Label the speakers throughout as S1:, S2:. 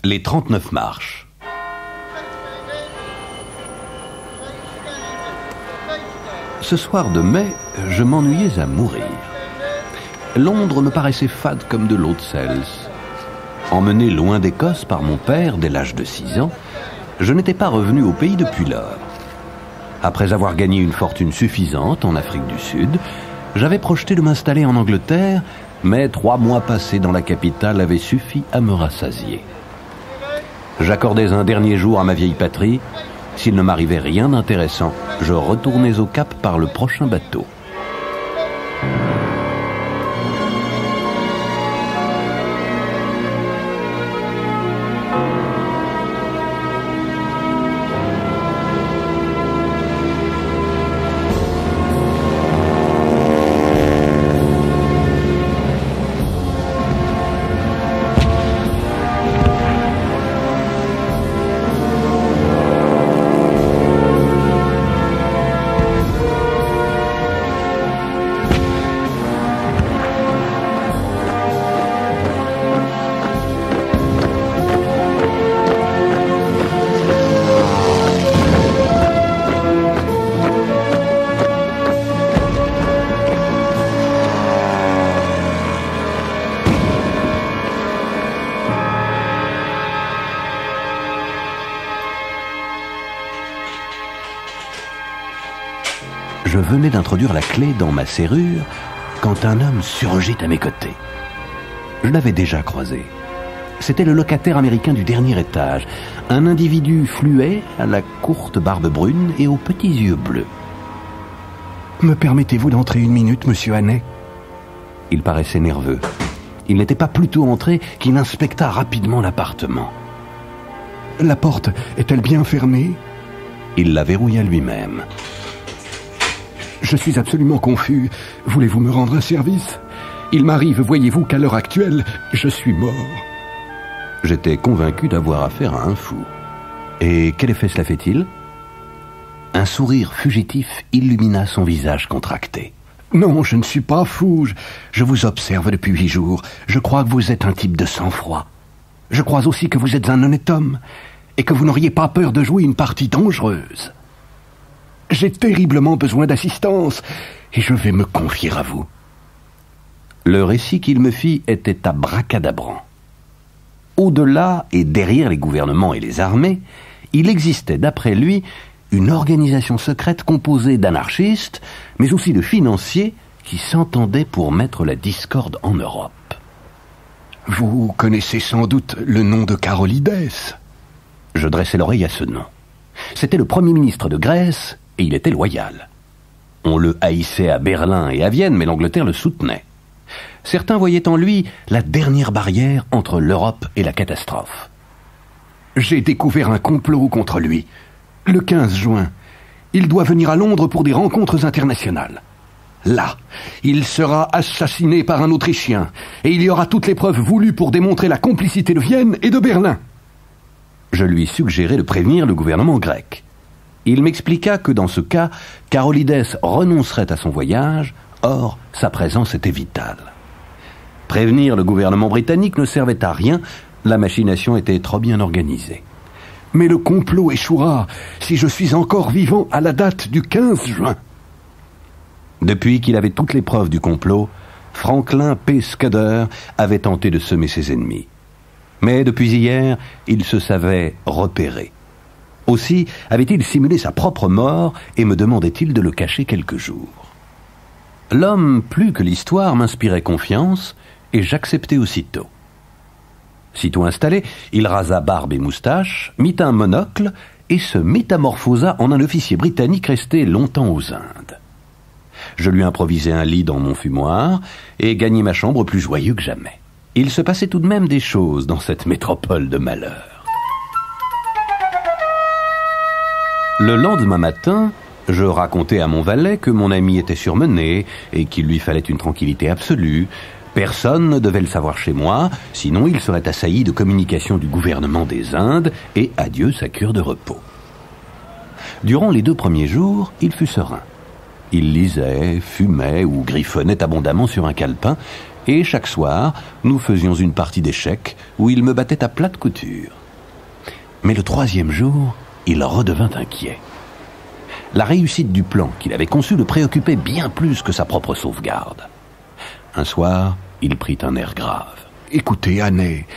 S1: Les 39 marches. Ce soir de mai, je m'ennuyais à mourir. Londres me paraissait fade comme de l'eau de Cels. Emmené loin d'Écosse par mon père dès l'âge de 6 ans, je n'étais pas revenu au pays depuis lors. Après avoir gagné une fortune suffisante en Afrique du Sud, j'avais projeté de m'installer en Angleterre, mais 3 mois passés dans la capitale avaient suffi à me rassasier. J'accordais un dernier jour à ma vieille patrie. S'il ne m'arrivait rien d'intéressant, je retournais au Cap par le prochain bateau. Je venais d'introduire la clé dans ma serrure quand un homme surgit à mes côtés. Je l'avais déjà croisé. C'était le locataire américain du dernier étage, un individu fluet, à la courte barbe brune et aux petits yeux bleus.
S2: « Me permettez-vous d'entrer 1 minute, monsieur Hannay ?»
S1: Il paraissait nerveux. Il n'était pas plus tôt entré qu'il inspecta rapidement l'appartement.
S2: « La porte est-elle bien fermée ?»
S1: Il la verrouilla lui-même.
S2: Je suis absolument confus. Voulez-vous me rendre un service? Il m'arrive, voyez-vous, qu'à l'heure actuelle, je suis mort.
S1: J'étais convaincu d'avoir affaire à un fou. Et quel effet cela fait-il? Un sourire fugitif illumina son visage contracté.
S2: Non, je ne suis pas fou. Je vous observe depuis 8 jours. Je crois que vous êtes un type de sang-froid. Je crois aussi que vous êtes un honnête homme et que vous n'auriez pas peur de jouer une partie dangereuse. J'ai terriblement besoin d'assistance et je vais me confier à vous.
S1: Le récit qu'il me fit était abracadabrant. Au-delà et derrière les gouvernements et les armées, il existait, d'après lui, une organisation secrète composée d'anarchistes, mais aussi de financiers qui s'entendaient pour mettre la discorde en Europe.
S2: Vous connaissez sans doute le nom de Karolides.
S1: Je dressai l'oreille à ce nom. C'était le Premier ministre de Grèce, et il était loyal. On le haïssait à Berlin et à Vienne, mais l'Angleterre le soutenait. Certains voyaient en lui la dernière barrière entre l'Europe et la catastrophe.
S2: J'ai découvert un complot contre lui. Le 15 juin, il doit venir à Londres pour des rencontres internationales. Là, il sera assassiné par un Autrichien, et il y aura toutes les preuves voulues pour démontrer la complicité de Vienne et de Berlin.
S1: Je lui suggérai de prévenir le gouvernement grec. Il m'expliqua que dans ce cas, Karolides renoncerait à son voyage, or sa présence était vitale. Prévenir le gouvernement britannique ne servait à rien, la machination était trop bien organisée.
S2: Mais le complot échouera si je suis encore vivant à la date du 15 juin.
S1: Depuis qu'il avait toutes les preuves du complot, Franklin P. Scudder avait tenté de semer ses ennemis. Mais depuis hier, il se savait repéré. Aussi avait-il simulé sa propre mort et me demandait-il de le cacher quelques jours. L'homme, plus que l'histoire, m'inspirait confiance et j'acceptai aussitôt. Sitôt installé, il rasa barbe et moustache, mit un monocle et se métamorphosa en un officier britannique resté longtemps aux Indes. Je lui improvisai un lit dans mon fumoir et gagnai ma chambre plus joyeux que jamais. Il se passait tout de même des choses dans cette métropole de malheur. Le lendemain matin, je racontai à mon valet que mon ami était surmené et qu'il lui fallait une tranquillité absolue. Personne ne devait le savoir chez moi, sinon il serait assailli de communications du gouvernement des Indes et adieu sa cure de repos. Durant les 2 premiers jours, il fut serein. Il lisait, fumait ou griffonnait abondamment sur un calepin Et chaque soir, nous faisions une partie d'échecs où il me battait à plate couture. Mais le troisième jour, il redevint inquiet. La réussite du plan qu'il avait conçu le préoccupait bien plus que sa propre sauvegarde. Un soir, il prit un air grave.
S2: « Écoutez, Annet,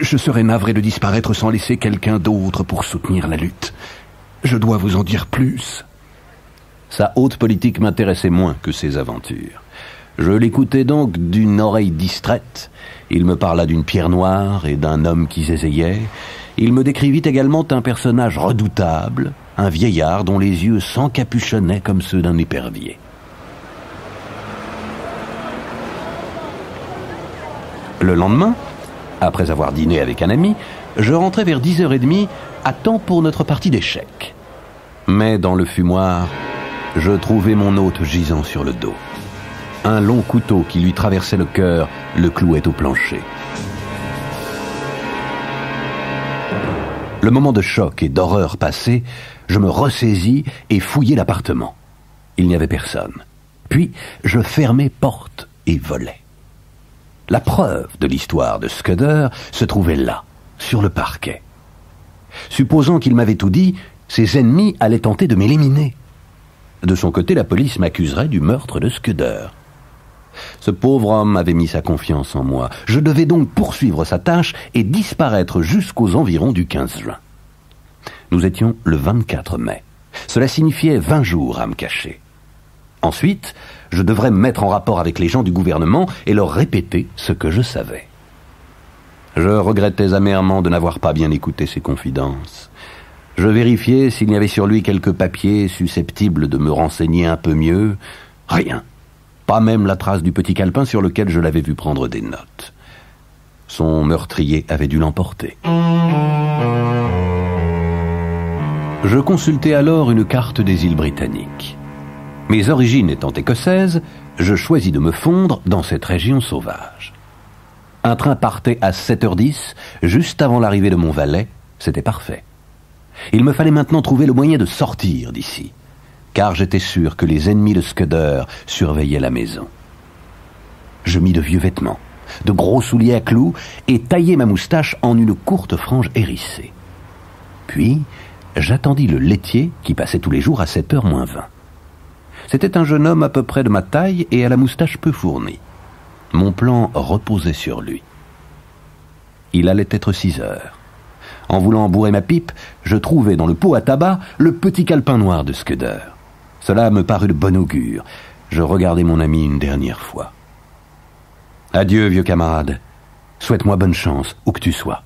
S2: je serais navré de disparaître sans laisser quelqu'un d'autre pour soutenir la lutte. Je dois vous en dire plus. »
S1: Sa haute politique m'intéressait moins que ses aventures. Je l'écoutais donc d'une oreille distraite. Il me parla d'une pierre noire et d'un homme qui zézayait. Il me décrivit également un personnage redoutable, un vieillard dont les yeux s'encapuchonnaient comme ceux d'un épervier. Le lendemain, après avoir dîné avec un ami, je rentrais vers 10h30 à temps pour notre partie d'échecs. Mais dans le fumoir, je trouvai mon hôte gisant sur le dos. Un long couteau qui lui traversait le cœur le clouait au plancher. Le moment de choc et d'horreur passé, je me ressaisis et fouillai l'appartement. Il n'y avait personne. Puis, je fermai porte et volet. La preuve de l'histoire de Scudder se trouvait là, sur le parquet. Supposant qu'il m'avait tout dit, ses ennemis allaient tenter de m'éliminer. De son côté, la police m'accuserait du meurtre de Scudder. Ce pauvre homme avait mis sa confiance en moi. Je devais donc poursuivre sa tâche et disparaître jusqu'aux environs du 15 juin. Nous étions le 24 mai. Cela signifiait 20 jours à me cacher. Ensuite, je devrais me mettre en rapport avec les gens du gouvernement et leur répéter ce que je savais. Je regrettais amèrement de n'avoir pas bien écouté ses confidences. Je vérifiais s'il y avait sur lui quelques papiers susceptibles de me renseigner un peu mieux. Rien. Pas même la trace du petit calepin sur lequel je l'avais vu prendre des notes. Son meurtrier avait dû l'emporter. Je consultai alors une carte des îles Britanniques. Mes origines étant écossaises, je choisis de me fondre dans cette région sauvage. Un train partait à 7h10, juste avant l'arrivée de mon valet. C'était parfait. Il me fallait maintenant trouver le moyen de sortir d'ici, car j'étais sûr que les ennemis de Scudder surveillaient la maison. Je mis de vieux vêtements, de gros souliers à clous et taillai ma moustache en une courte frange hérissée. Puis, j'attendis le laitier qui passait tous les jours à 7h moins 20. C'était un jeune homme à peu près de ma taille et à la moustache peu fournie. Mon plan reposait sur lui. Il allait être 6h. En voulant bourrer ma pipe, je trouvai dans le pot à tabac le petit calepin noir de Scudder. Cela me parut de bon augure. Je regardai mon ami une dernière fois. « Adieu, vieux camarade. Souhaite-moi bonne chance, où que tu sois. »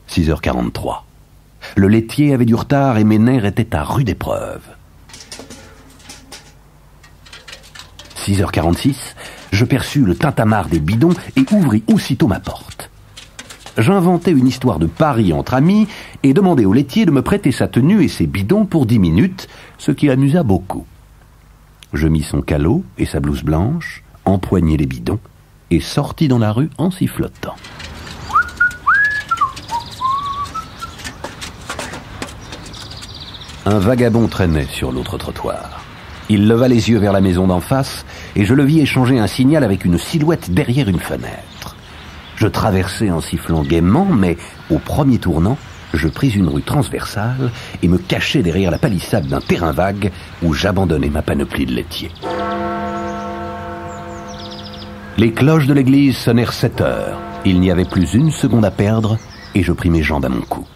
S1: 6h43. Le laitier avait du retard et mes nerfs étaient à rude épreuve. 6h46, je perçus le tintamarre des bidons et ouvris aussitôt ma porte. J'inventai une histoire de pari entre amis et demandai au laitier de me prêter sa tenue et ses bidons pour 10 minutes, ce qui l'amusa beaucoup. Je mis son calot et sa blouse blanche, empoignai les bidons et sortis dans la rue en sifflotant. Un vagabond traînait sur l'autre trottoir. Il leva les yeux vers la maison d'en face et je le vis échanger un signal avec une silhouette derrière une fenêtre. Je traversai en sifflant gaiement, mais au premier tournant, je pris une rue transversale et me cachai derrière la palissade d'un terrain vague où j'abandonnai ma panoplie de laitier. Les cloches de l'église sonnèrent 7h. Il n'y avait plus une seconde à perdre et je pris mes jambes à mon cou.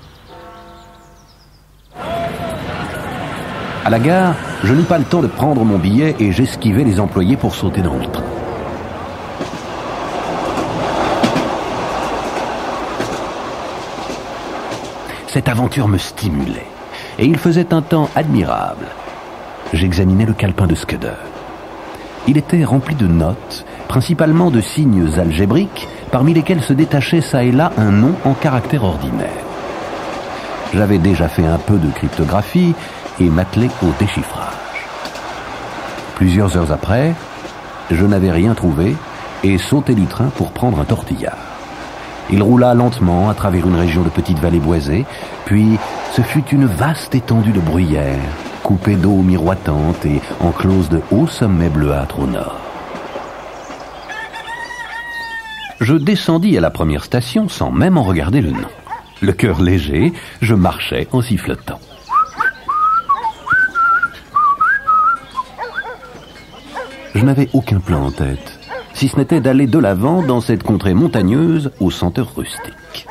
S1: À la gare, je n'eus pas le temps de prendre mon billet et j'esquivai les employés pour sauter dans le train. Cette aventure me stimulait et il faisait un temps admirable. J'examinais le calepin de Scudder. Il était rempli de notes, principalement de signes algébriques, parmi lesquels se détachait çà et là un nom en caractère ordinaire. J'avais déjà fait un peu de cryptographie et m'attelai au déchiffrage. Plusieurs heures après, je n'avais rien trouvé et sautai du train pour prendre un tortillard. Il roula lentement à travers une région de petites vallées boisées, puis ce fut une vaste étendue de bruyères, coupée d'eau miroitante et enclose de hauts sommets bleuâtres au nord. Je descendis à la première station sans même en regarder le nom. Le cœur léger, je marchais en sifflotant. Je n'avais aucun plan en tête, si ce n'était d'aller de l'avant dans cette contrée montagneuse aux senteurs rustiques.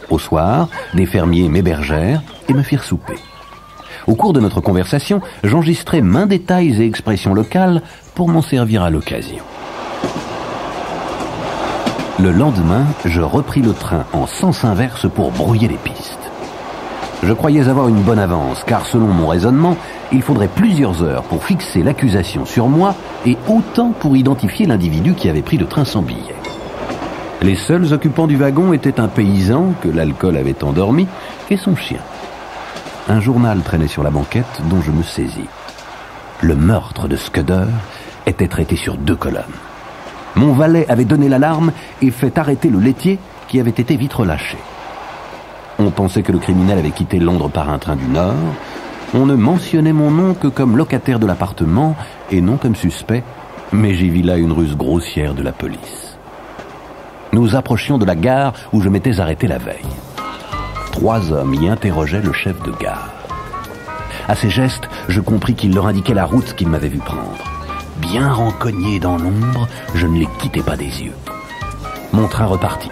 S1: Au soir, des fermiers m'hébergèrent et me firent souper. Au cours de notre conversation, j'enregistrai maints détails et expressions locales pour m'en servir à l'occasion. Le lendemain, je repris le train en sens inverse pour brouiller les pistes. Je croyais avoir une bonne avance, car selon mon raisonnement, il faudrait plusieurs heures pour fixer l'accusation sur moi et autant pour identifier l'individu qui avait pris le train sans billet. Les seuls occupants du wagon étaient un paysan que l'alcool avait endormi et son chien. Un journal traînait sur la banquette dont je me saisis. Le meurtre de Scudder était traité sur 2 colonnes. Mon valet avait donné l'alarme et fait arrêter le laitier qui avait été vite relâché. On pensait que le criminel avait quitté Londres par un train du Nord. On ne mentionnait mon nom que comme locataire de l'appartement et non comme suspect, mais j'y vis là une ruse grossière de la police. Nous approchions de la gare où je m'étais arrêté la veille. 3 hommes y interrogeaient le chef de gare. À ses gestes, je compris qu'il leur indiquait la route qu'il m'avait vu prendre. Bien rencogné dans l'ombre, je ne les quittais pas des yeux. Mon train repartit.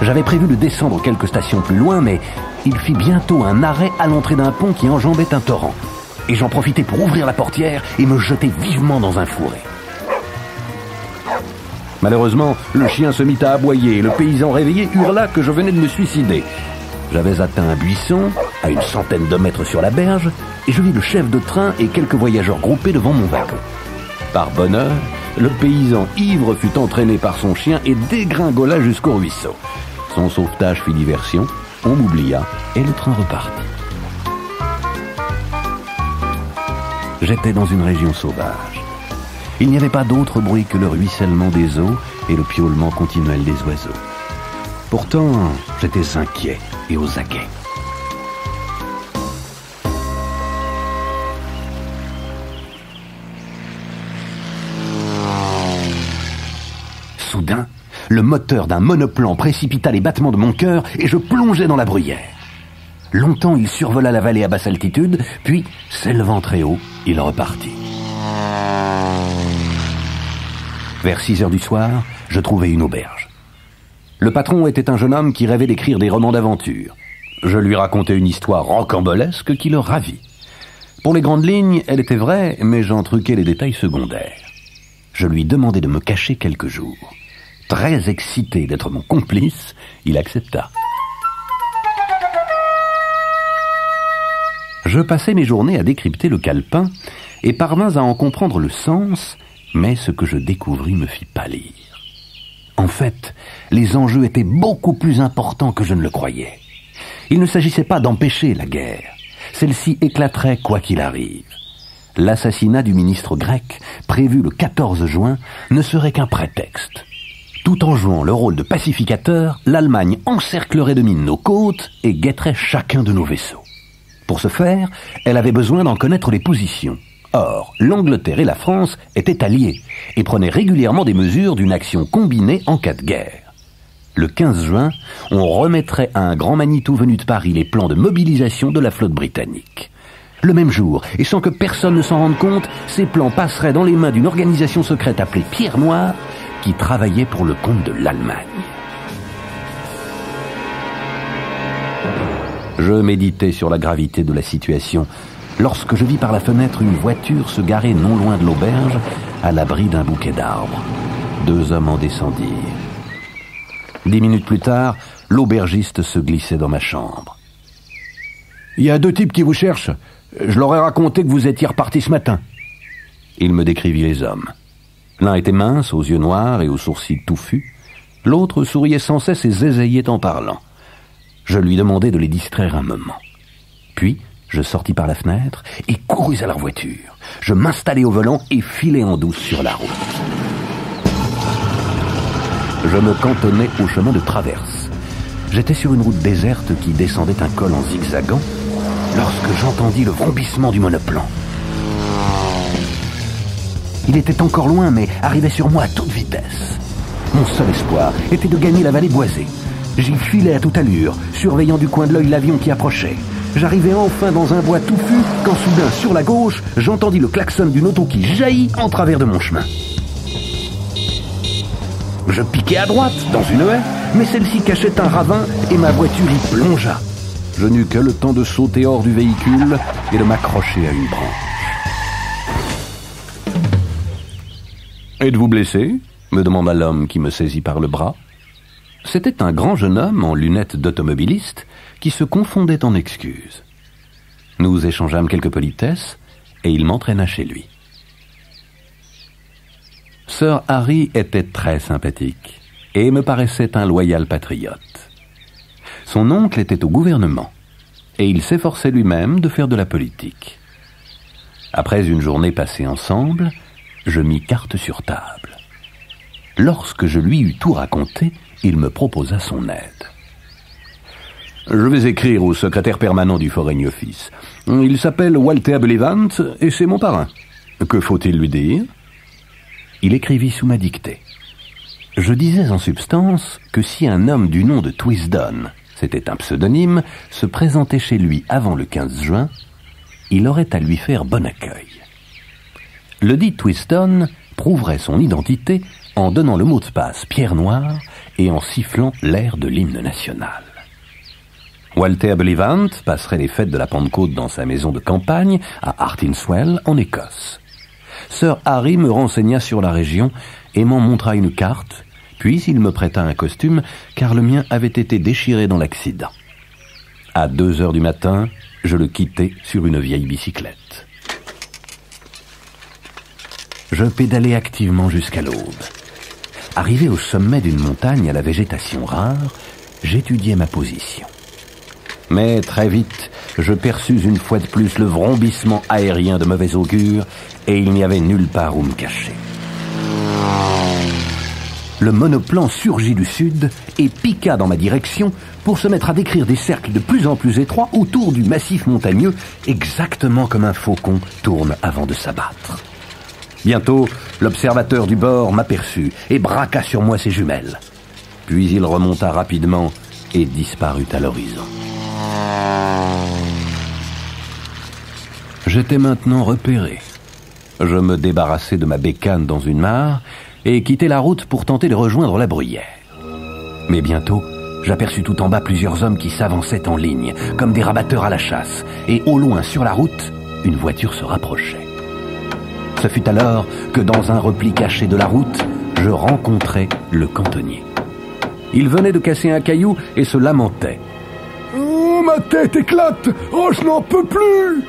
S1: J'avais prévu de descendre quelques stations plus loin, mais il fit bientôt un arrêt à l'entrée d'un pont qui enjambait un torrent. Et j'en profitai pour ouvrir la portière et me jeter vivement dans un fourré. Malheureusement, le chien se mit à aboyer et le paysan réveillé hurla que je venais de me suicider. J'avais atteint un buisson, à une centaine de mètres sur la berge, et je vis le chef de train et quelques voyageurs groupés devant mon wagon. Par bonheur, le paysan ivre fut entraîné par son chien et dégringola jusqu'au ruisseau. Son sauvetage fit diversion, on m'oublia et le train repartit. J'étais dans une région sauvage. Il n'y avait pas d'autre bruit que le ruissellement des eaux et le piaulement continuel des oiseaux. Pourtant, j'étais inquiet et aux aguets. Soudain, le moteur d'un monoplan précipita les battements de mon cœur et je plongeai dans la bruyère. Longtemps, il survola la vallée à basse altitude, puis, s'élevant très haut, il repartit. Vers 6 heures du soir, je trouvai une auberge. Le patron était un jeune homme qui rêvait d'écrire des romans d'aventure. Je lui racontai une histoire rocambolesque qui le ravit. Pour les grandes lignes, elle était vraie, mais j'en truquai les détails secondaires. Je lui demandai de me cacher quelques jours. Très excité d'être mon complice, il accepta. Je passai mes journées à décrypter le calepin et parvins à en comprendre le sens, mais ce que je découvris me fit pâlir. En fait, les enjeux étaient beaucoup plus importants que je ne le croyais. Il ne s'agissait pas d'empêcher la guerre. Celle-ci éclaterait quoi qu'il arrive. L'assassinat du ministre grec, prévu le 14 juin, ne serait qu'un prétexte. Tout en jouant le rôle de pacificateur, l'Allemagne encerclerait de mines nos côtes et guetterait chacun de nos vaisseaux. Pour ce faire, elle avait besoin d'en connaître les positions. Or, l'Angleterre et la France étaient alliés et prenaient régulièrement des mesures d'une action combinée en cas de guerre. Le 15 juin, on remettrait à un grand Manitou venu de Paris les plans de mobilisation de la flotte britannique. Le même jour, et sans que personne ne s'en rende compte, ces plans passeraient dans les mains d'une organisation secrète appelée Pierre Noire, qui travaillait pour le compte de l'Allemagne. Je méditais sur la gravité de la situation, lorsque je vis par la fenêtre une voiture se garer non loin de l'auberge, à l'abri d'un bouquet d'arbres. 2 hommes en descendirent. 10 minutes plus tard, l'aubergiste se glissait dans ma chambre. « Il y a 2 types qui vous cherchent. Je leur ai raconté que vous étiez reparti ce matin. » Il me décrivit les hommes. L'un était mince, aux yeux noirs et aux sourcils touffus. L'autre souriait sans cesse et zézayait en parlant. Je lui demandai de les distraire un moment. Puis, je sortis par la fenêtre et courus à leur voiture. Je m'installai au volant et filai en douce sur la route. Je me cantonnais au chemin de traverse. J'étais sur une route déserte qui descendait un col en zigzagant lorsque j'entendis le vrombissement du monoplan.
S2: Il était encore loin, mais arrivait sur moi à toute vitesse. Mon seul espoir était de gagner la vallée boisée. J'y filais à toute allure, surveillant du coin de l'œil l'avion qui approchait. J'arrivais enfin dans un bois touffu, quand soudain, sur la gauche, j'entendis le klaxon d'une auto qui jaillit en travers de mon chemin. Je piquai à droite, dans une haie, mais celle-ci cachait un ravin et ma voiture y plongea. Je n'eus que le temps de sauter hors du véhicule et de m'accrocher à une branche. « Êtes-vous blessé ?» me demanda l'homme qui me saisit par le bras. C'était un grand jeune homme en lunettes d'automobiliste qui se confondait en excuses. Nous échangeâmes quelques politesses et il m'entraîna chez lui. Sir Harry était très sympathique et me paraissait un loyal patriote. Son oncle était au gouvernement et il s'efforçait lui-même de faire de la politique. Après une journée passée ensemble, je mis carte sur table. Lorsque je lui eus tout raconté, il me proposa son aide. « Je vais écrire au secrétaire permanent du Foreign Office. Il s'appelle Walter Bullivant et c'est mon parrain. Que faut-il lui dire ?» Il écrivit sous ma dictée. Je disais en substance que si un homme du nom de Twisdon, c'était un pseudonyme, se présentait chez lui avant le 15 juin, il aurait à lui faire bon accueil. Le dit Twisdon prouverait son identité en donnant le mot de passe Pierre Noire et en sifflant l'air de l'hymne national. Walter Bullivant passerait les fêtes de la Pentecôte dans sa maison de campagne à Artinswell, en Écosse. Sir Harry me renseigna sur la région et m'en montra une carte, puis il me prêta un costume car le mien avait été déchiré dans l'accident. À 2 heures du matin, je le quittai sur une vieille bicyclette. Je pédalai activement jusqu'à l'aube. Arrivé au sommet d'une montagne à la végétation rare, j'étudiais ma position. Mais très vite, je perçus une fois de plus le vrombissement aérien de mauvais augure et il n'y avait nulle part où me cacher. Le monoplan surgit du sud et piqua dans ma direction pour se mettre à décrire des cercles de plus en plus étroits autour du massif montagneux, exactement comme un faucon tourne avant de s'abattre. Bientôt, l'observateur du bord m'aperçut et braqua sur moi ses jumelles. Puis il remonta rapidement et disparut à l'horizon. J'étais maintenant repéré. Je me débarrassai de ma bécane dans une mare et quittai la route pour tenter de rejoindre la bruyère. Mais bientôt, j'aperçus tout en bas plusieurs hommes qui s'avançaient en ligne, comme des rabatteurs à la chasse, et au loin, sur la route, une voiture se rapprochait. Ce fut alors que dans un repli caché de la route, je rencontrai le cantonnier. Il venait de casser un caillou et se lamentait. « Oh, ma tête éclate! Oh, je n'en peux plus !»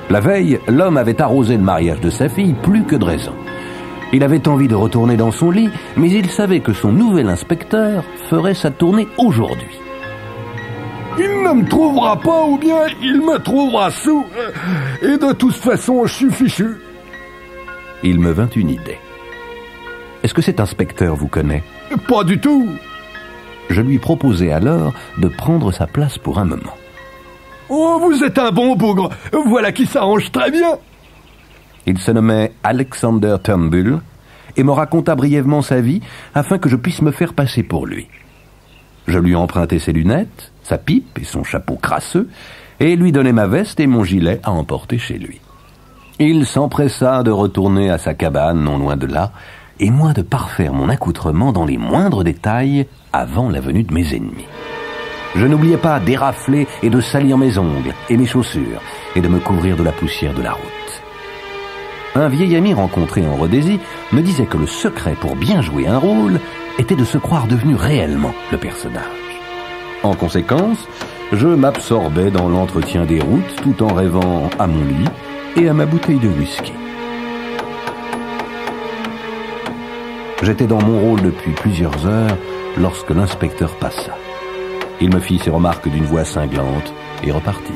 S2: La veille, l'homme avait arrosé le mariage de sa fille plus que de raison. Il avait envie de retourner dans son lit, mais il savait que son nouvel inspecteur ferait sa tournée aujourd'hui. « Il ne me trouvera pas ou bien il me trouvera sous. Et de toute façon, je suis fichu. » Il me vint une idée. « Est-ce que cet inspecteur vous connaît ?»« Pas du tout. » Je lui proposai alors de prendre sa place pour un moment. « Oh, vous êtes un bon bougre. Voilà qui s'arrange très bien. » Il se nommait Alexander Turnbull et me raconta brièvement sa vie afin que je puisse me faire passer pour lui. Je lui empruntai ses lunettes, sa pipe et son chapeau crasseux et lui donnai ma veste et mon gilet à emporter chez lui. Il s'empressa de retourner à sa cabane non loin de là et moi de parfaire mon accoutrement dans les moindres détails avant la venue de mes ennemis. Je n'oubliais pas d'érafler et de salir mes ongles et mes chaussures et de me couvrir de la poussière de la route. Un vieil ami rencontré en Rhodésie me disait que le secret pour bien jouer un rôle était de se croire devenu réellement le personnage. En conséquence, je m'absorbais dans l'entretien des routes tout en rêvant à mon lit et à ma bouteille de whisky. J'étais dans mon rôle depuis plusieurs heures lorsque l'inspecteur passa. Il me fit ses remarques d'une voix cinglante et repartit.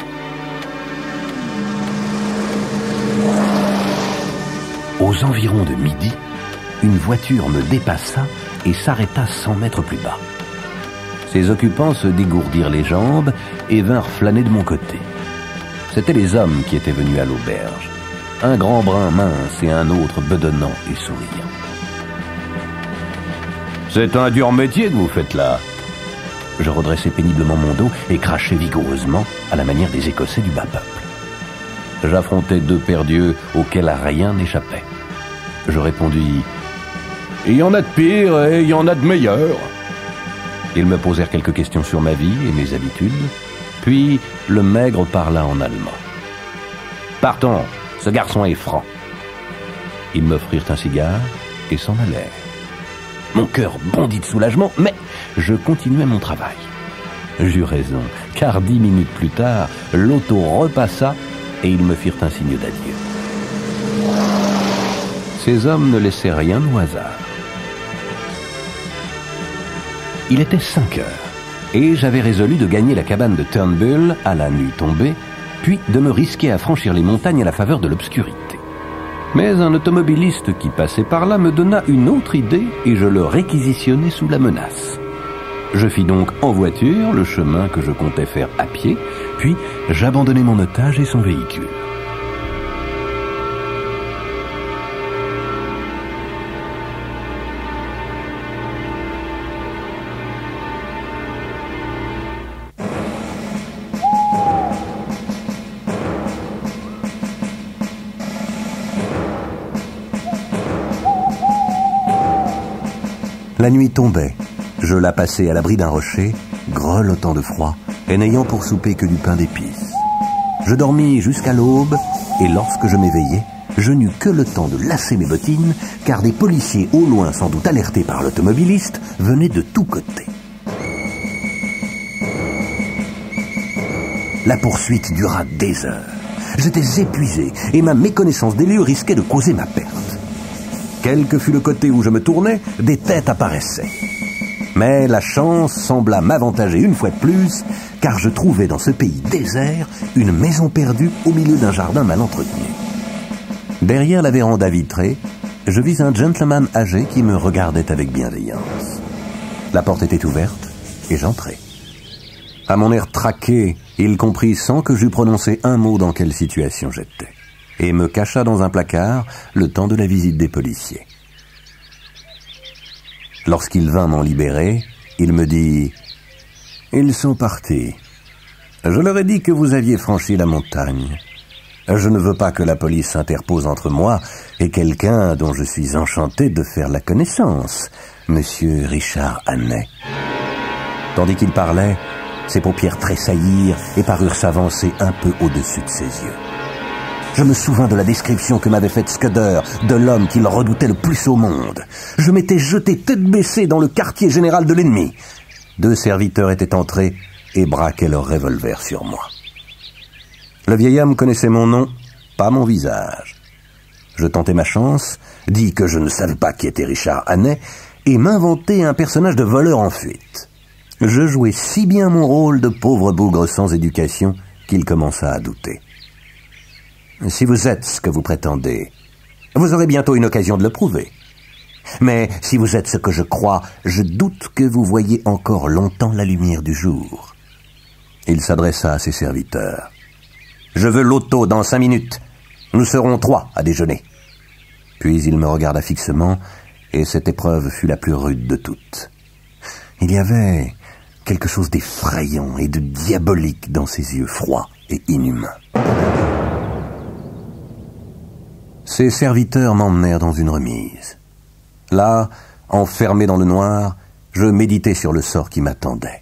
S2: Aux environs de midi, une voiture me dépassa et s'arrêta 100 mètres plus bas. Ses occupants se dégourdirent les jambes et vinrent flâner de mon côté. C'étaient les hommes qui étaient venus à l'auberge.
S1: un grand brun mince et un autre bedonnant et souriant. « C'est un dur métier que vous faites là. » Je redressai péniblement mon dos et crachai vigoureusement à la manière des Écossais du bas peuple. J'affrontais deux perdus auxquels rien n'échappait. Je répondis « Il y en a de pires et il y en a de meilleurs. » Ils me posèrent quelques questions sur ma vie et mes habitudes, puis le maigre parla en allemand. « Partons, ce garçon est franc. » Ils m'offrirent un cigare et s'en allèrent. Mon cœur bondit de soulagement, mais je continuais mon travail. J'eus raison, car 10 minutes plus tard, l'auto repassa et ils me firent un signe d'adieu. Ces hommes ne laissaient rien au hasard. Il était 5 heures, et j'avais résolu de gagner la cabane de Turnbull à la nuit tombée, puis de me risquer à franchir les montagnes à la faveur de l'obscurité. Mais un automobiliste qui passait par là me donna une autre idée et je le réquisitionnai sous la menace. Je fis donc en voiture le chemin que je comptais faire à pied, puis j'abandonnai mon otage et son véhicule. La nuit tombait. Je la passai à l'abri d'un rocher, grelottant de froid, et n'ayant pour souper que du pain d'épices. Je dormis jusqu'à l'aube, et lorsque je m'éveillai, je n'eus que le temps de lasser mes bottines, car des policiers au loin, sans doute alertés par l'automobiliste, venaient de tous côtés. La poursuite dura des heures. J'étais épuisé, et ma méconnaissance des lieux risquait de causer ma perte. Quel que fût le côté où je me tournais, des têtes apparaissaient. Mais la chance sembla m'avantager une fois de plus, car je trouvais dans ce pays désert une maison perdue au milieu d'un jardin mal entretenu. Derrière la véranda vitrée, je vis un gentleman âgé qui me regardait avec bienveillance. La porte était ouverte et j'entrai. À mon air traqué, il comprit sans que j'eus prononcé un mot dans quelle situation j'étais, et me cacha dans un placard le temps de la visite des policiers. Lorsqu'il vint m'en libérer, il me dit « Ils sont partis. Je leur ai dit que vous aviez franchi la montagne. Je ne veux pas que la police s'interpose entre moi et quelqu'un dont je suis enchanté de faire la connaissance, Monsieur Richard Hannay. » Tandis qu'il parlait, ses paupières tressaillirent et parurent s'avancer un peu au-dessus de ses yeux. Je me souvins de la description que m'avait faite Scudder de l'homme qu'il redoutait le plus au monde. Je m'étais jeté tête baissée dans le quartier général de l'ennemi. 2 serviteurs étaient entrés et braquaient leurs revolvers sur moi. Le vieil homme connaissait mon nom, pas mon visage. Je tentai ma chance, dis que je ne savais pas qui était Richard Hannay et m'inventai un personnage de voleur en fuite. Je jouai si bien mon rôle de pauvre bougre sans éducation qu'il commença à douter. Si vous êtes ce que vous prétendez, vous aurez bientôt une occasion de le prouver. Mais si vous êtes ce que je crois, je doute que vous voyiez encore longtemps la lumière du jour. Il s'adressa à ses serviteurs. « Je veux l'auto dans 5 minutes. Nous serons 3 à déjeuner. » Puis il me regarda fixement, et cette épreuve fut la plus rude de toutes. Il y avait quelque chose d'effrayant et de diabolique dans ses yeux froids et inhumains. Ses serviteurs m'emmenèrent dans une remise. Là, enfermé dans le noir, je méditais sur le sort qui m'attendait.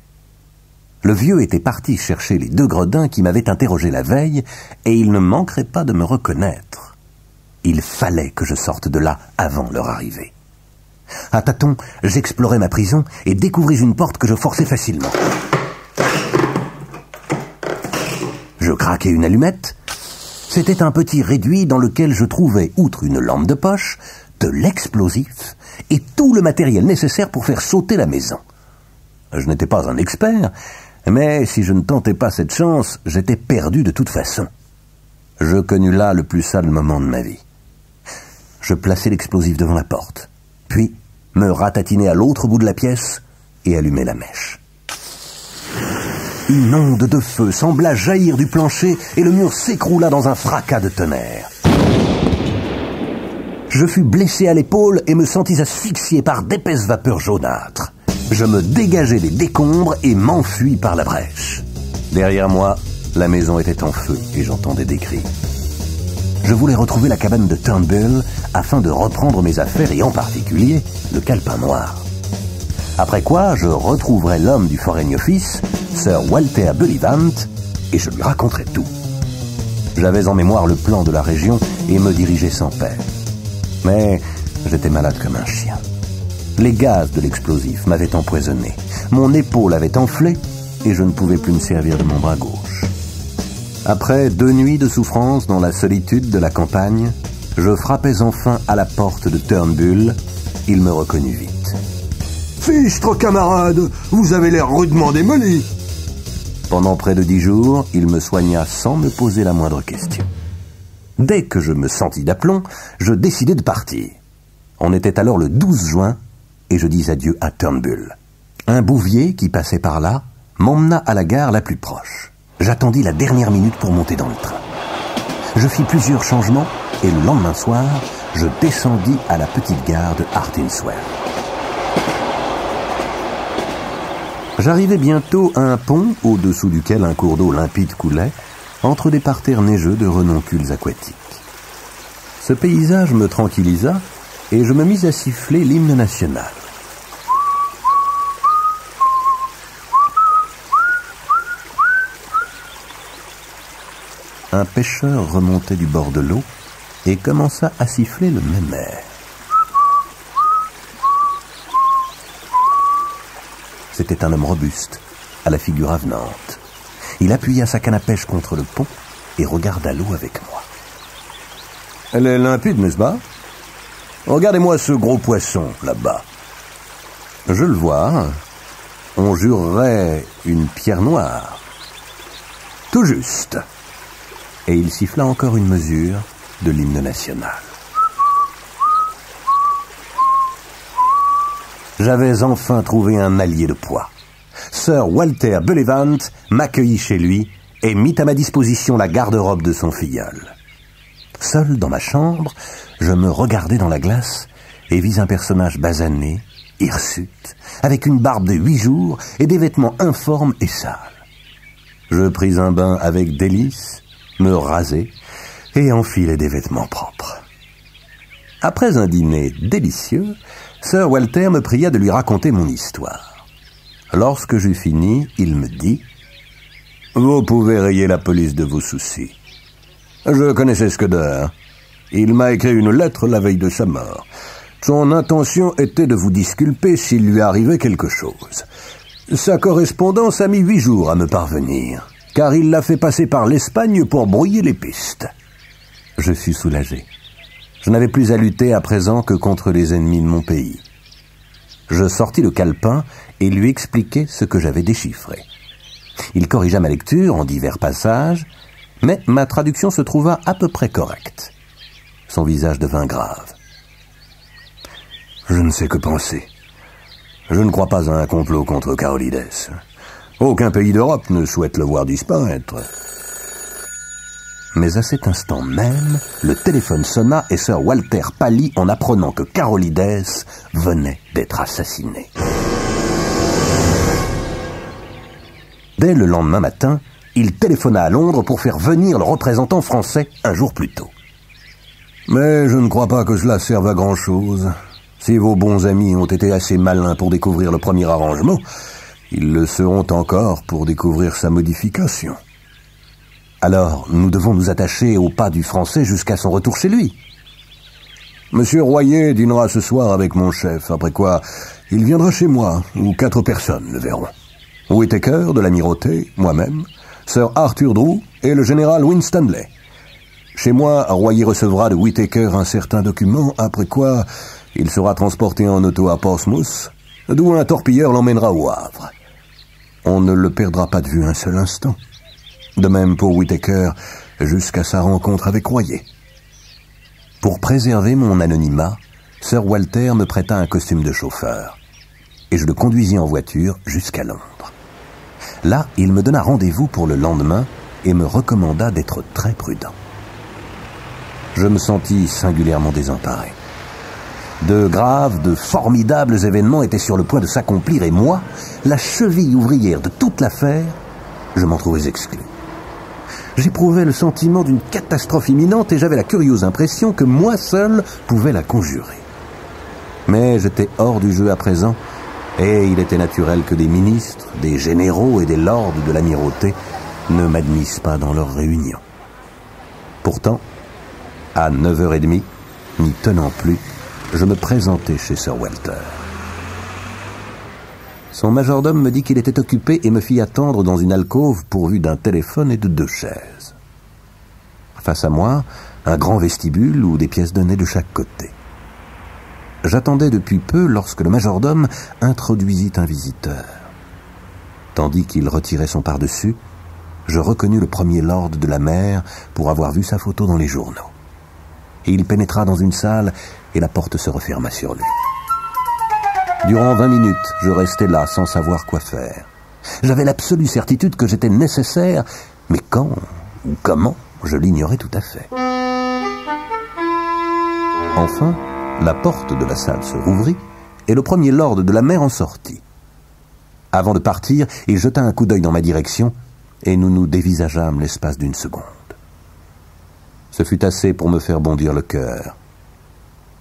S1: Le vieux était parti chercher les 2 gredins qui m'avaient interrogé la veille, et il ne manquerait pas de me reconnaître. Il fallait que je sorte de là avant leur arrivée. À tâtons, j'explorais ma prison et découvris une porte que je forçai facilement. Je craquai une allumette. C'était un petit réduit dans lequel je trouvais, outre une lampe de poche, de l'explosif et tout le matériel nécessaire pour faire sauter la maison. Je n'étais pas un expert, mais si je ne tentais pas cette chance, j'étais perdu de toute façon. Je connus là le plus sale moment de ma vie. Je plaçai l'explosif devant la porte, puis me ratatinai à l'autre bout de la pièce et allumai la mèche. Une onde de feu sembla jaillir du plancher et le mur s'écroula dans un fracas de tonnerre.
S3: Je fus blessé à l'épaule et me sentis asphyxié par d'épaisses vapeurs jaunâtres. Je me dégageai des décombres et m'enfuis par la brèche. Derrière moi, la maison était en feu et j'entendais des cris. Je voulais retrouver la cabane de Turnbull afin de reprendre mes affaires et en particulier le calepin noir. Après quoi, je retrouverai l'homme du Foreign Office, Sir Walter Bullivant, et je lui raconterai tout. J'avais en mémoire le plan de la région et me dirigeais sans peine. Mais j'étais malade comme un chien. Les gaz de l'explosif m'avaient empoisonné. Mon épaule avait enflé et je ne pouvais plus me servir de mon bras gauche. Après 2 nuits de souffrance dans la solitude de la campagne, je frappais enfin à la porte de Turnbull. Il me reconnut vite.
S4: « Fichtre, camarade, vous avez l'air rudement démoli !»
S3: Pendant près de 10 jours, il me soigna sans me poser la moindre question. Dès que je me sentis d'aplomb, je décidai de partir. On était alors le 12 juin et je dis adieu à Turnbull. Un bouvier qui passait par là m'emmena à la gare la plus proche. J'attendis la dernière minute pour monter dans le train. Je fis plusieurs changements et le lendemain soir, je descendis à la petite gare de Hartinswell. J'arrivai bientôt à un pont au-dessous duquel un cours d'eau limpide coulait entre des parterres neigeux de renoncules aquatiques. Ce paysage me tranquillisa et je me mis à siffler l'hymne national. Un pêcheur remontait du bord de l'eau et commença à siffler le même air. C'était un homme robuste, à la figure avenante. Il appuya sa canne à pêche contre le pont et regarda l'eau avec moi. « Elle est limpide, n'est-ce pas? Regardez-moi ce gros poisson, là-bas. Je le vois, on jurerait une pierre noire. Tout juste. » Et il siffla encore une mesure de l'hymne national. J'avais enfin trouvé un allié de poids. Sir Walter Bullivant m'accueillit chez lui et mit à ma disposition la garde-robe de son filleul. Seul dans ma chambre, je me regardai dans la glace et vis un personnage basané, hirsute, avec une barbe de 8 jours et des vêtements informes et sales. Je pris un bain avec délice, me rasai et enfilai des vêtements propres. Après un dîner délicieux, Sir Walter me pria de lui raconter mon histoire. Lorsque j'eus fini, il me dit « Vous pouvez rayer la police de vos soucis. Je connaissais Scudder. Il m'a écrit une lettre la veille de sa mort. Son intention était de vous disculper s'il lui arrivait quelque chose. Sa correspondance a mis 8 jours à me parvenir, car il l'a fait passer par l'Espagne pour brouiller les pistes. » Je fus soulagé. Je n'avais plus à lutter à présent que contre les ennemis de mon pays. Je sortis le calepin et lui expliquai ce que j'avais déchiffré. Il corrigea ma lecture en divers passages, mais ma traduction se trouva à peu près correcte. Son visage devint grave. « Je ne sais que penser. Je ne crois pas à un complot contre Carolides. Aucun pays d'Europe ne souhaite le voir disparaître. » Mais à cet instant même, le téléphone sonna et Sir Walter pâlit en apprenant que Carolides venait d'être assassiné. Dès le lendemain matin, il téléphona à Londres pour faire venir le représentant français un jour plus tôt. « Mais je ne crois pas que cela serve à grand-chose. Si vos bons amis ont été assez malins pour découvrir le premier arrangement, ils le seront encore pour découvrir sa modification. Alors, nous devons nous attacher au pas du Français jusqu'à son retour chez lui. Monsieur Royer dînera ce soir avec mon chef, après quoi il viendra chez moi, où 4 personnes le verront. Whittaker de l'Amirauté, moi-même, Sir Arthur Drew et le général Winstanley. Chez moi, Royer recevra de Whittaker un certain document, après quoi il sera transporté en auto à Portsmouth, d'où un torpilleur l'emmènera au Havre. On ne le perdra pas de vue un seul instant. De même pour Whittaker, jusqu'à sa rencontre avec Royer. Pour préserver mon anonymat, Sir Walter me prêta un costume de chauffeur, et je le conduisis en voiture jusqu'à Londres. Là, il me donna rendez-vous pour le lendemain et me recommanda d'être très prudent. Je me sentis singulièrement désemparé. De graves, de formidables événements étaient sur le point de s'accomplir et moi, la cheville ouvrière de toute l'affaire, je m'en trouvais exclu. J'éprouvais le sentiment d'une catastrophe imminente et j'avais la curieuse impression que moi seul pouvais la conjurer. Mais j'étais hors du jeu à présent et il était naturel que des ministres, des généraux et des lords de l'amirauté ne m'admissent pas dans leurs réunions. Pourtant, à 9h30, n'y tenant plus, je me présentai chez Sir Walter. Son majordome me dit qu'il était occupé et me fit attendre dans une alcôve pourvue d'un téléphone et de 2 chaises. Face à moi, un grand vestibule où des pièces donnaient de chaque côté. J'attendais depuis peu lorsque le majordome introduisit un visiteur. Tandis qu'il retirait son pardessus, je reconnus le premier lord de la mer pour avoir vu sa photo dans les journaux. Et il pénétra dans une salle et la porte se referma sur lui. Durant 20 minutes, je restais là sans savoir quoi faire. J'avais l'absolue certitude que j'étais nécessaire, mais quand ou comment, je l'ignorais tout à fait. Enfin, la porte de la salle se rouvrit et le premier lord de la mer en sortit. Avant de partir, il jeta un coup d'œil dans ma direction et nous nous dévisageâmes l'espace d'une seconde. Ce fut assez pour me faire bondir le cœur.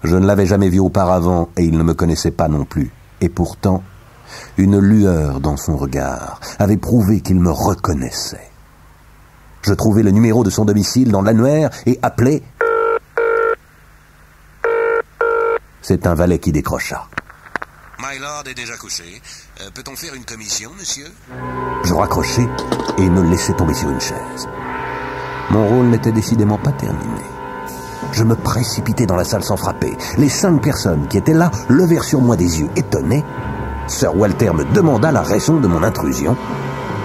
S3: Je ne l'avais jamais vu auparavant et il ne me connaissait pas non plus. Et pourtant, une lueur dans son regard avait prouvé qu'il me reconnaissait. Je trouvai le numéro de son domicile dans l'annuaire et appelai. C'est un valet qui décrocha.
S5: My lord est déjà couché. Peut-on faire une commission, monsieur?
S3: Je raccrochai et me laissai tomber sur une chaise. Mon rôle n'était décidément pas terminé. Je me précipitai dans la salle sans frapper. Les 5 personnes qui étaient là levèrent sur moi des yeux étonnés. Sir Walter me demanda la raison de mon intrusion.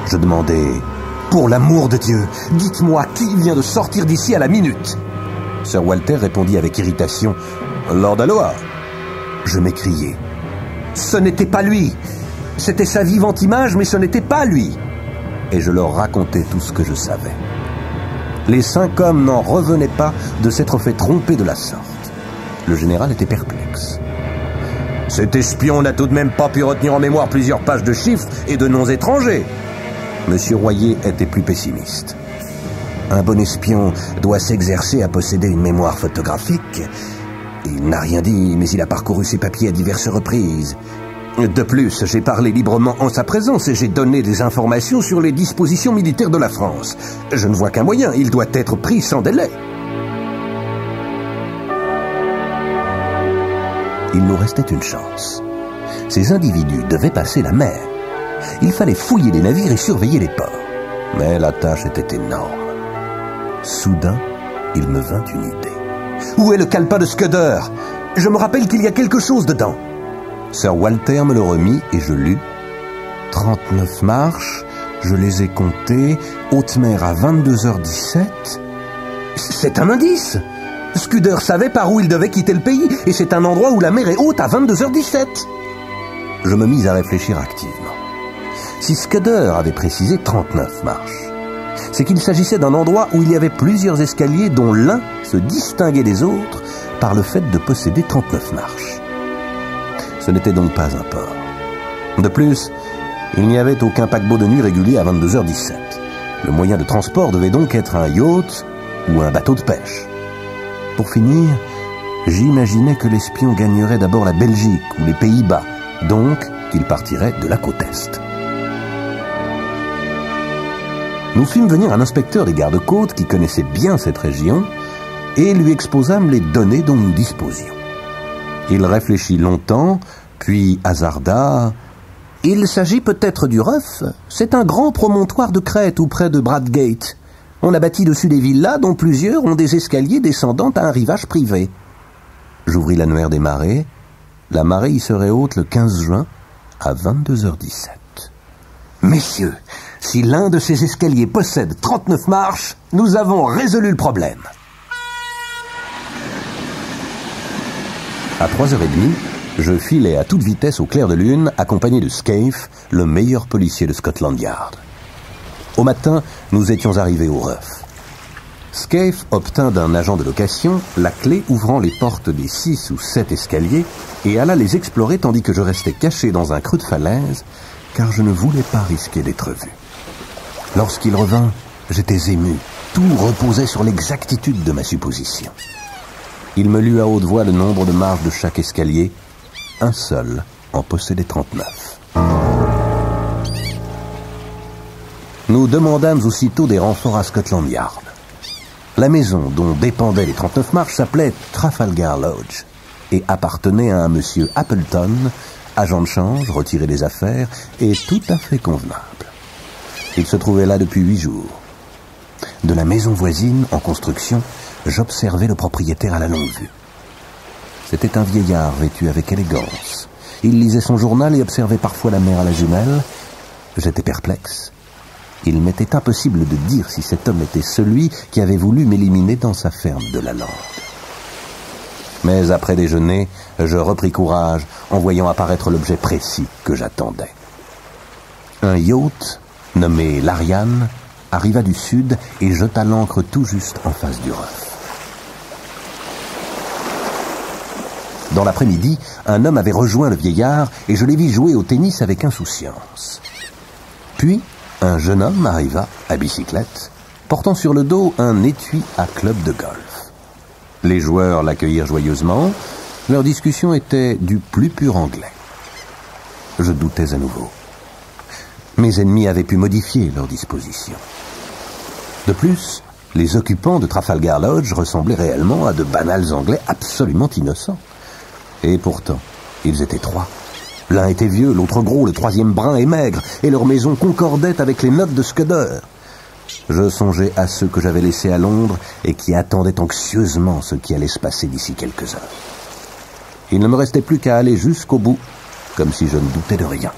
S3: Je demandai « Pour l'amour de Dieu, dites-moi qui vient de sortir d'ici à la minute ?» Sir Walter répondit avec irritation « Lord Aloha !» Je m'écriai « Ce n'était pas lui. C'était sa vivante image, mais ce n'était pas lui. » Et je leur racontai tout ce que je savais. Les 5 hommes n'en revenaient pas de s'être fait tromper de la sorte. Le général était perplexe. Cet espion n'a tout de même pas pu retenir en mémoire plusieurs pages de chiffres et de noms étrangers. Monsieur Royer était plus pessimiste. Un bon espion doit s'exercer à posséder une mémoire photographique. Il n'a rien dit, mais il a parcouru ses papiers à diverses reprises. De plus, j'ai parlé librement en sa présence et j'ai donné des informations sur les dispositions militaires de la France. Je ne vois qu'un moyen, il doit être pris sans délai. Il nous restait une chance. Ces individus devaient passer la mer. Il fallait fouiller les navires et surveiller les ports. Mais la tâche était énorme. Soudain, il me vint une idée. Où est le calepin de Scudder? Je me rappelle qu'il y a quelque chose dedans. Sir Walter me le remit et je lus. 39 marches, je les ai comptées, haute mer à 22h17. C'est un indice. Scudder savait par où il devait quitter le pays et c'est un endroit où la mer est haute à 22h17. Je me mis à réfléchir activement. Si Scudder avait précisé 39 marches, c'est qu'il s'agissait d'un endroit où il y avait plusieurs escaliers dont l'un se distinguait des autres par le fait de posséder 39 marches. Ce n'était donc pas un port. De plus, il n'y avait aucun paquebot de nuit régulier à 22h17. Le moyen de transport devait donc être un yacht ou un bateau de pêche. Pour finir, j'imaginais que l'espion gagnerait d'abord la Belgique ou les Pays-Bas, donc qu'il partirait de la côte Est. Nous fîmes venir un inspecteur des gardes-côtes qui connaissait bien cette région et lui exposâmes les données dont nous disposions. Il réfléchit longtemps, puis hasarda. « Il s'agit peut-être du Ruff. C'est un grand promontoire de crête ou près de Bradgate. On a bâti dessus des villas dont plusieurs ont des escaliers descendant à un rivage privé. » J'ouvris l'annuaire des marées. La marée y serait haute le 15 juin à 22h17. « Messieurs, si l'un de ces escaliers possède 39 marches, nous avons résolu le problème. » À 3h30, je filais à toute vitesse au clair de lune, accompagné de Scaife, le meilleur policier de Scotland Yard. Au matin, nous étions arrivés au Ruff. Scaife obtint d'un agent de location la clé ouvrant les portes des 6 ou 7 escaliers et alla les explorer tandis que je restais caché dans un creux de falaise, car je ne voulais pas risquer d'être vu. Lorsqu'il revint, j'étais ému. Tout reposait sur l'exactitude de ma supposition. Il me lut à haute voix le nombre de marches de chaque escalier. Un seul en possédait 39. Nous demandâmes aussitôt des renforts à Scotland Yard. La maison dont dépendaient les 39 marches s'appelait Trafalgar Lodge et appartenait à un monsieur Appleton, agent de change, retiré des affaires et tout à fait convenable. Il se trouvait là depuis 8 jours. De la maison voisine, en construction, j'observais le propriétaire à la longue vue. C'était un vieillard vêtu avec élégance. Il lisait son journal et observait parfois la mer à la jumelle. J'étais perplexe. Il m'était impossible de dire si cet homme était celui qui avait voulu m'éliminer dans sa ferme de la Lande. Mais après déjeuner, je repris courage en voyant apparaître l'objet précis que j'attendais. Un yacht, nommé l'Ariane, arriva du sud et jeta l'ancre tout juste en face du Rough. Dans l'après-midi, un homme avait rejoint le vieillard et je l'ai vu jouer au tennis avec insouciance. Puis, un jeune homme arriva, à bicyclette, portant sur le dos un étui à club de golf. Les joueurs l'accueillirent joyeusement. Leur discussion était du plus pur anglais. Je doutais à nouveau. Mes ennemis avaient pu modifier leurs dispositions. De plus, les occupants de Trafalgar Lodge ressemblaient réellement à de banals anglais absolument innocents. Et pourtant, ils étaient 3. L'un était vieux, l'autre gros, le troisième brun et maigre, et leur maison concordait avec les notes de Scudder. Je songeais à ceux que j'avais laissés à Londres et qui attendaient anxieusement ce qui allait se passer d'ici quelques heures. Il ne me restait plus qu'à aller jusqu'au bout, comme si je ne doutais de rien.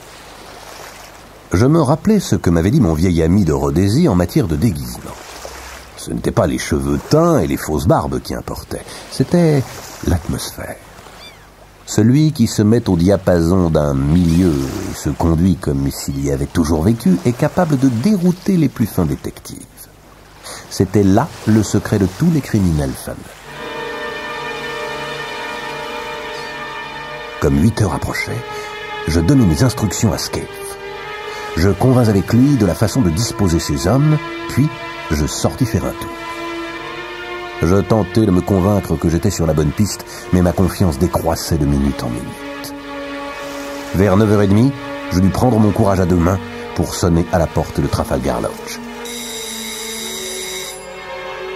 S3: Je me rappelais ce que m'avait dit mon vieil ami de Rhodésie en matière de déguisement. Ce n'étaient pas les cheveux teints et les fausses barbes qui importaient, c'était l'atmosphère. Celui qui se met au diapason d'un milieu et se conduit comme s'il y avait toujours vécu est capable de dérouter les plus fins détectives. C'était là le secret de tous les criminels fameux. Comme 8 heures approchaient, je donnai mes instructions à Scaife. Je convins avec lui de la façon de disposer ses hommes, puis je sortis faire un tour. Je tentais de me convaincre que j'étais sur la bonne piste, mais ma confiance décroissait de minute en minute. Vers 9h30, je dus prendre mon courage à 2 mains pour sonner à la porte de Trafalgar Lodge.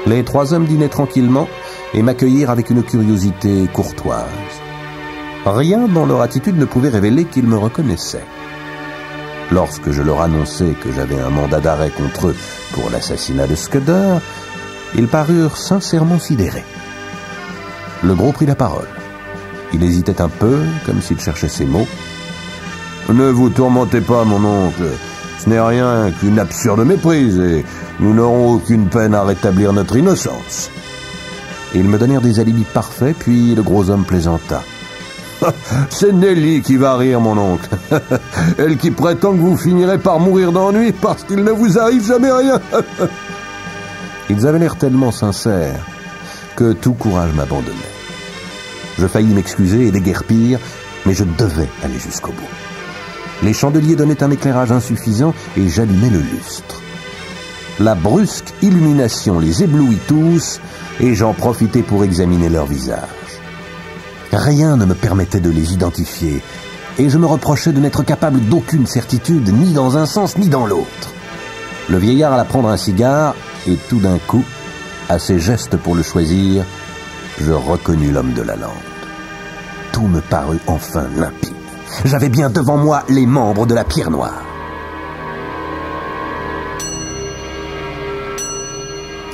S3: Les 3 hommes dînaient tranquillement et m'accueillirent avec une curiosité courtoise. Rien dans leur attitude ne pouvait révéler qu'ils me reconnaissaient. Lorsque je leur annonçai que j'avais un mandat d'arrêt contre eux pour l'assassinat de Scudder, ils parurent sincèrement sidérés. Le gros prit la parole. Il hésitait un peu, comme s'il cherchait ses mots. « Ne vous tourmentez pas, mon oncle. Ce n'est rien qu'une absurde méprise et nous n'aurons aucune peine à rétablir notre innocence. » Ils me donnèrent des alibis parfaits, puis le gros homme plaisanta. « C'est Nelly qui va rire, mon oncle. Elle qui prétend que vous finirez par mourir d'ennui parce qu'il ne vous arrive jamais rien. » Ils avaient l'air tellement sincères que tout courage m'abandonnait. Je faillis m'excuser et déguerpir, mais je devais aller jusqu'au bout. Les chandeliers donnaient un éclairage insuffisant et j'allumai le lustre. La brusque illumination les éblouit tous et j'en profitai pour examiner leur visage. Rien ne me permettait de les identifier et je me reprochais de n'être capable d'aucune certitude, ni dans un sens ni dans l'autre. Le vieillard alla prendre un cigare et tout d'un coup, à ses gestes pour le choisir, je reconnus l'homme de la Lande. Tout me parut enfin limpide. J'avais bien devant moi les membres de la Pierre Noire.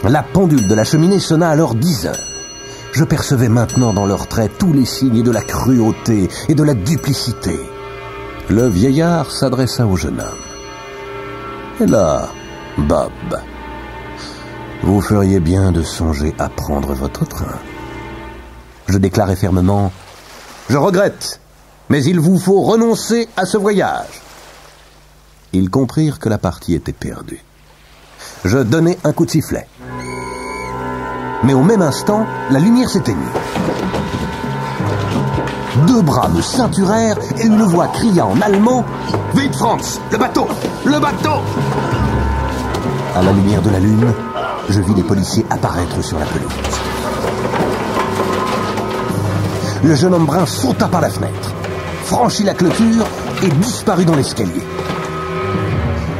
S3: La pendule de la cheminée sonna alors 10 heures. Je percevais maintenant dans leurs traits tous les signes de la cruauté et de la duplicité. Le vieillard s'adressa au jeune homme. « Et là, Bob, vous feriez bien de songer à prendre votre train. » Je déclarai fermement « Je regrette, mais il vous faut renoncer à ce voyage. » Ils comprirent que la partie était perdue. Je donnai un coup de sifflet. Mais au même instant, la lumière s'éteignit. 2 bras me ceinturèrent et une voix cria en allemand « Vite, Franz, le bateau! Le bateau !» À la lumière de la lune, je vis les policiers apparaître sur la pelouse. Le jeune homme brun sauta par la fenêtre, franchit la clôture et disparut dans l'escalier.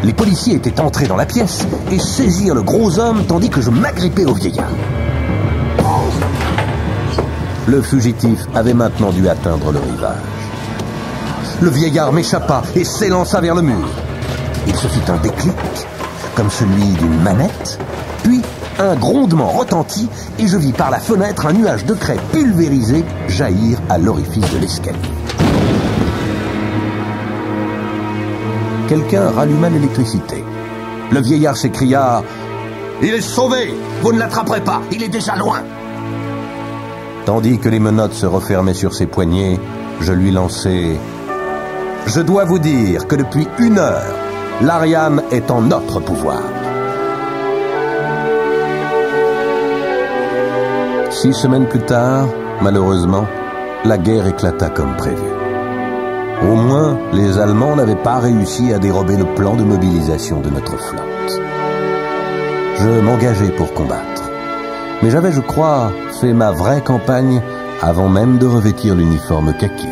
S3: Les policiers étaient entrés dans la pièce et saisirent le gros homme tandis que je m'agrippais au vieillard. Le fugitif avait maintenant dû atteindre le rivage. Le vieillard m'échappa et s'élança vers le mur. Il se fit un déclic, comme celui d'une manette, puis un grondement retentit et je vis par la fenêtre un nuage de craie pulvérisée jaillir à l'orifice de l'escalier. Quelqu'un ralluma l'électricité. Le vieillard s'écria « Il est sauvé! Vous ne l'attraperez pas! Il est déjà loin !» Tandis que les menottes se refermaient sur ses poignets, je lui lançai « Je dois vous dire que depuis 1 heure, l'Ariane est en notre pouvoir. » 6 semaines plus tard, malheureusement, la guerre éclata comme prévu. Au moins, les Allemands n'avaient pas réussi à dérober le plan de mobilisation de notre flotte. Je m'engageai pour combattre. Mais j'avais, je crois, fait ma vraie campagne avant même de revêtir l'uniforme kaki.